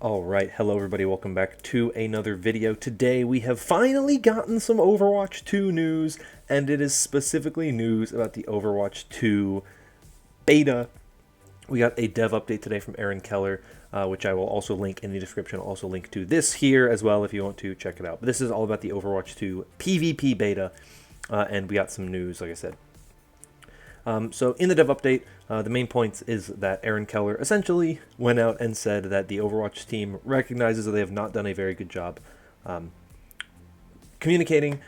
Alright, hello everybody, welcome back to another video. Today we have finally gotten some Overwatch 2 news, and it is specifically news about the Overwatch 2 beta. We got a dev update today from Aaron Keller, which I will also link in the description. I'll also link to this here as well if you want to check it out. But this is all about the Overwatch 2 PvP beta, and we got some news, like I said. So in the dev update, the main points is that Aaron Keller essentially went out and said that the Overwatch team recognizes that they have not done a very good job communicating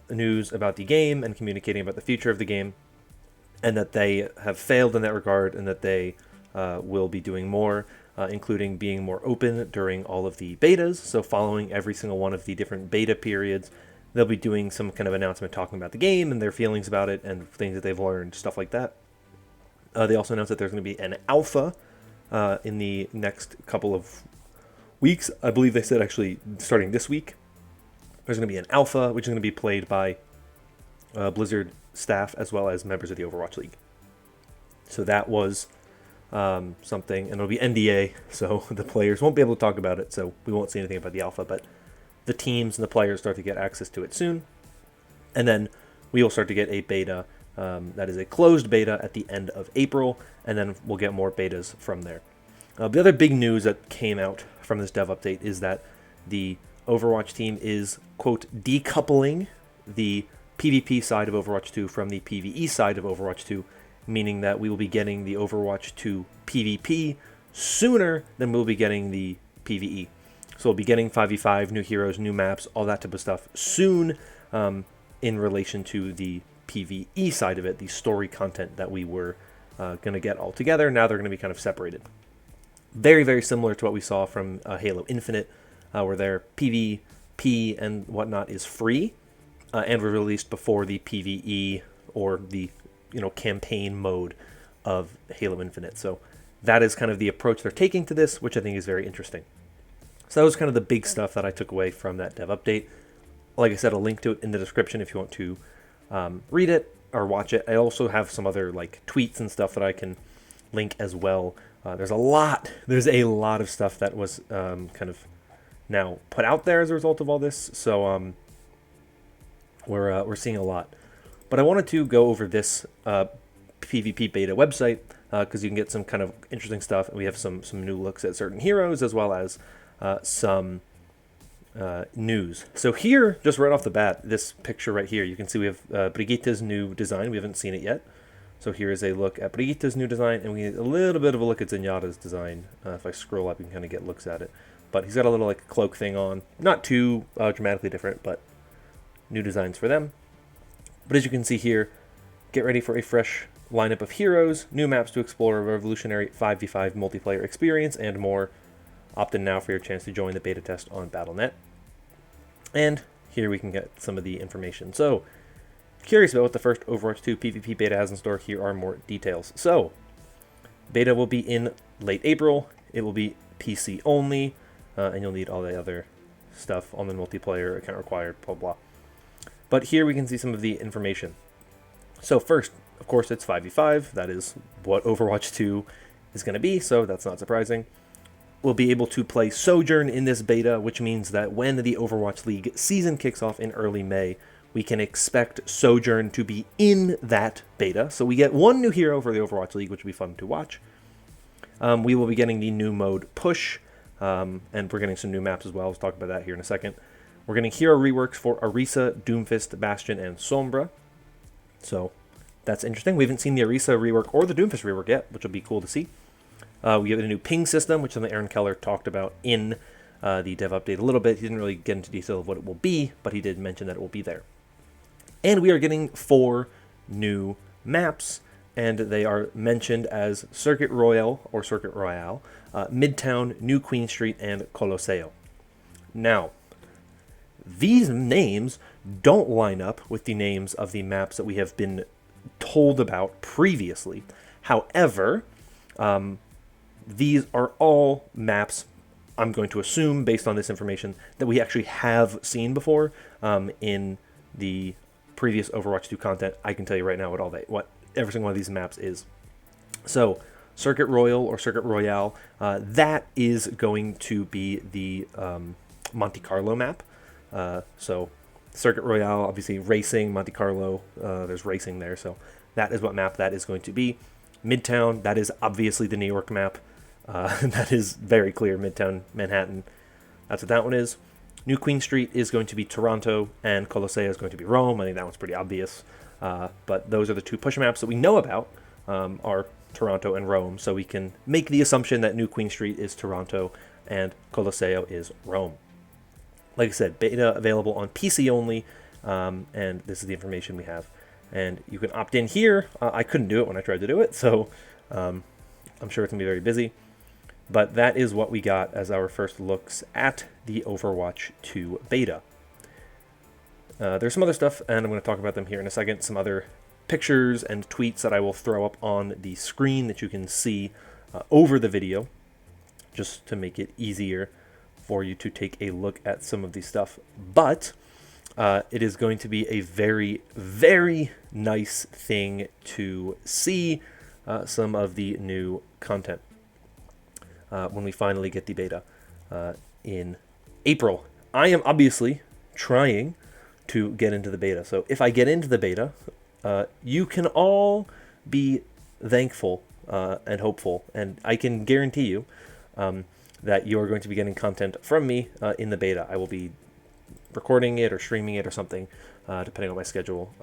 news about the game and communicating about the future of the game, and that they have failed in that regard, and that they will be doing more, including being more open during all of the betas. So following every single one of the different beta periods, they'll be doing some kind of announcement talking about the game and their feelings about it and things that they've learned, stuff like that. They also announced that there's going to be an alpha in the next couple of weeks. I believe they said actually starting this week. There's going to be an alpha, which is going to be played by Blizzard staff as well as members of the Overwatch League. So that was something, and it'll be NDA, so the players won't be able to talk about it, so we won't see anything about the alpha, but the teams and the players start to get access to it soon. And then we will start to get a beta that is a closed beta at the end of April, and then we'll get more betas from there. The other big news that came out from this dev update is that the Overwatch team is, quote, decoupling the PvP side of Overwatch 2 from the PvE side of Overwatch 2, meaning that we will be getting the Overwatch 2 PvP sooner than we'll be getting the PvE. So we'll be getting 5v5, new heroes, new maps, all that type of stuff soon in relation to the PvE side of it, the story content that we were going to get all together. Now they're going to be kind of separated. Very, very similar to what we saw from Halo Infinite, where their PvP and whatnot is free and were released before the PvE or the campaign mode of Halo Infinite. So that is kind of the approach they're taking to this, which I think is very interesting. So that was kind of the big stuff that I took away from that dev update. Like I said, I'll link to it in the description if you want to read it or watch it. I also have some other tweets and stuff that I can link as well. There's a lot of stuff that was kind of now put out there as a result of all this. So we're seeing a lot. But I wanted to go over this PvP beta website because you can get some kind of interesting stuff. We have some new looks at certain heroes as well as some news. So here, just right off the bat, this picture right here, you can see we have Brigitte's new design. We haven't seen it yet. So here is a look at Brigitte's new design, and we get a little bit of a look at Zenyatta's design. If I scroll up, you can kind of get looks at it. But he's got a little cloak thing on. Not too dramatically different, but new designs for them. But as you can see here, get ready for a fresh lineup of heroes, new maps to explore, a revolutionary 5v5 multiplayer experience, and more. Opt in now for your chance to join the beta test on Battle.net. And here we can get some of the information. So, curious about what the first Overwatch 2 PvP beta has in store, here are more details. So, beta will be in late April. It will be PC only, and you'll need all the other stuff on the multiplayer, account required, blah, blah. But here we can see some of the information. So first, of course, it's 5v5. That is what Overwatch 2 is going to be, so that's not surprising. We'll be able to play Sojourn in this beta, which means that when the Overwatch League season kicks off in early May, we can expect Sojourn to be in that beta. So we get one new hero for the Overwatch League, which will be fun to watch. We will be getting the new mode Push, and we're getting some new maps as well. I'll talk about that here in a second. We're getting hero reworks for Orisa, Doomfist, Bastion, and Sombra. So that's interesting. We haven't seen the Orisa rework or the Doomfist rework yet, which will be cool to see. We get a new ping system, which is something Aaron Keller talked about in the dev update a little bit. He didn't really get into detail of what it will be, but he did mention that it will be there. And we are getting 4 new maps, and they are mentioned as Circuit Royale, Midtown, New Queen Street, and Colosseo. Now, these names don't line up with the names of the maps that we have been told about previously. However, these are all maps, I'm going to assume, based on this information, that we actually have seen before in the previous Overwatch 2 content. I can tell you right now what every single one of these maps is. So Circuit Royal or Circuit Royale, that is going to be the Monte Carlo map. So Circuit Royale, obviously racing, Monte Carlo, there's racing there, so that is what map that is going to be. Midtown, that is obviously the New York map. That is very clear, Midtown Manhattan. That's what that one is. New Queen Street is going to be Toronto, and Colosseo is going to be Rome. I think that one's pretty obvious. But those are the two push maps that we know about, are Toronto and Rome, so we can make the assumption that New Queen Street is Toronto and Colosseo is Rome. Like I said, beta available on PC only, and this is the information we have. And you can opt in here. I couldn't do it when I tried to do it, so I'm sure it's going to be very busy. But that is what we got as our first looks at the Overwatch 2 beta. There's some other stuff, and I'm going to talk about them here in a second. Some other pictures and tweets that I will throw up on the screen that you can see over the video, just to make it easier for you to take a look at some of the stuff. But it is going to be a very, very nice thing to see some of the new content when we finally get the beta in April. I am obviously trying to get into the beta. So if I get into the beta, you can all be thankful and hopeful, and I can guarantee you that you are going to be getting content from me in the beta. I will be recording it or streaming it or something, depending on my schedule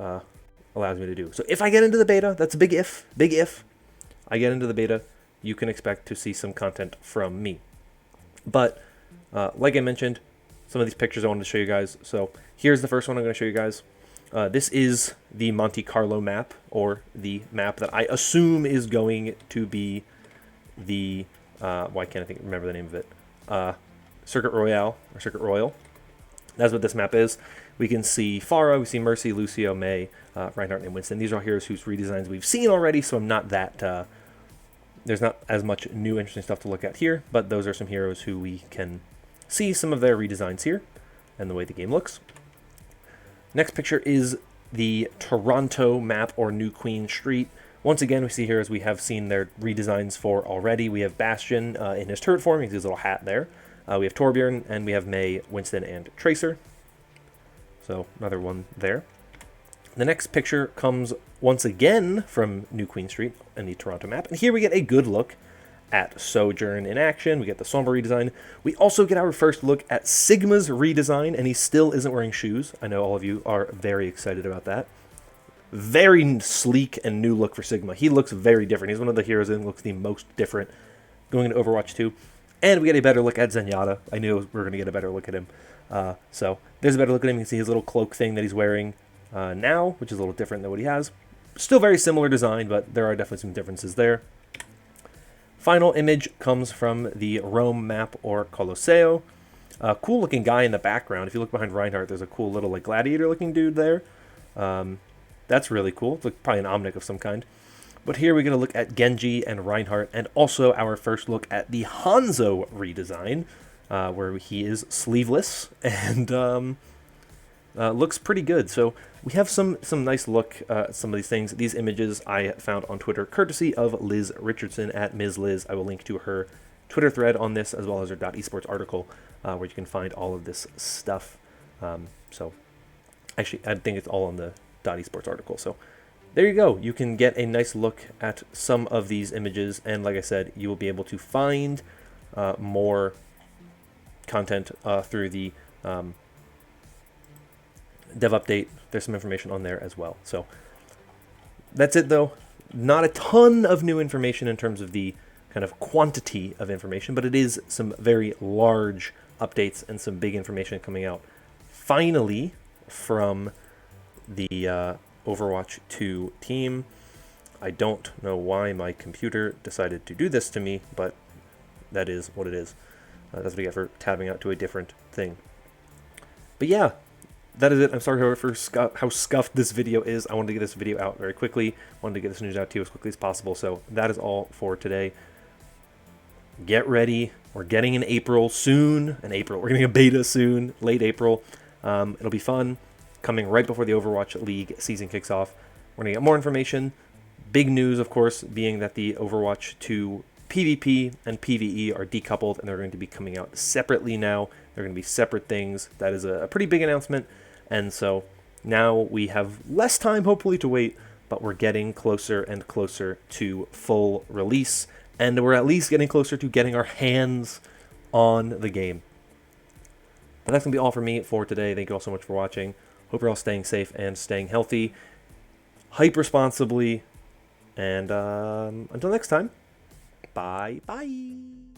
allows me to do. So if I get into the beta, that's a big if, I get into the beta, you can expect to see some content from me. But like I mentioned, some of these pictures I wanted to show you guys. So here's the first one I'm going to show you guys. This is the Monte Carlo map, or the map that I assume is going to be the, why can't I remember the name of it? Circuit Royale, or Circuit Royal. That's what this map is. We can see Pharah, we see Mercy, Lucio, May, Reinhardt, and Winston. These are all heroes whose redesigns we've seen already, so I'm not that, there's not as much new interesting stuff to look at here, but those are some heroes who we can see some of their redesigns here, and the way the game looks. Next picture is the Toronto map, or New Queen Street. Once again, we see heroes we have seen their redesigns for already. We have Bastion in his turret form, he has his little hat there. We have Torbjorn, and we have May, Winston, and Tracer. So another one there. The next picture comes once again from New Queen Street and the Toronto map. And here we get a good look at Sojourn in action. We get the Sombra redesign. We also get our first look at Sigma's redesign, and he still isn't wearing shoes. I know all of you are very excited about that. Very sleek and new look for Sigma. He looks very different. He's one of the heroes that looks the most different going into Overwatch 2. And we get a better look at Zenyatta. I knew we were going to get a better look at him. So there's a better look at him. You can see his little cloak thing that he's wearing now, which is a little different than what he has. Still very similar design, but there are definitely some differences there. Final image comes from the Rome map, or Colosseo. Cool looking guy in the background. If you look behind Reinhardt, there's a cool little like gladiator looking dude there. That's really cool. It's like probably an Omnic of some kind. But here we're going to look at Genji and Reinhardt, and also our first look at the Hanzo redesign, where he is sleeveless and looks pretty good. So we have some nice look at some of these things. These images I found on Twitter, courtesy of Liz Richardson at Ms. Liz. I will link to her Twitter thread on this, as well as her .esports article, where you can find all of this stuff. So actually, I think it's all on the .esports article. So there you go. You can get a nice look at some of these images, and like I said, you will be able to find more content through the dev update. There's some information on there as well. So that's it, though. Not a ton of new information in terms of the kind of quantity of information, but it is some very large updates and some big information coming out finally from the Overwatch 2 team. I don't know why my computer decided to do this to me, but that is what it is. That's what I get for tabbing out to a different thing. But yeah, that is it. I'm sorry for how scuffed this video is. I wanted to get this video out very quickly. Wanted to get this news out to you as quickly as possible. So that is all for today. Get ready. We're getting an April soon. We're getting a beta soon. Late April. It'll be fun. Coming right before the Overwatch League season kicks off. We're going to get more information. Big news, of course, being that the Overwatch 2 PvP and PvE are decoupled, and they're going to be coming out separately now. They're going to be separate things. That is a pretty big announcement, and so now we have less time, hopefully, to wait, but we're getting closer and closer to full release, and we're at least getting closer to getting our hands on the game. But that's going to be all for me for today. Thank you all so much for watching. Hope you're all staying safe and staying healthy. Hype responsibly. And until next time, bye-bye.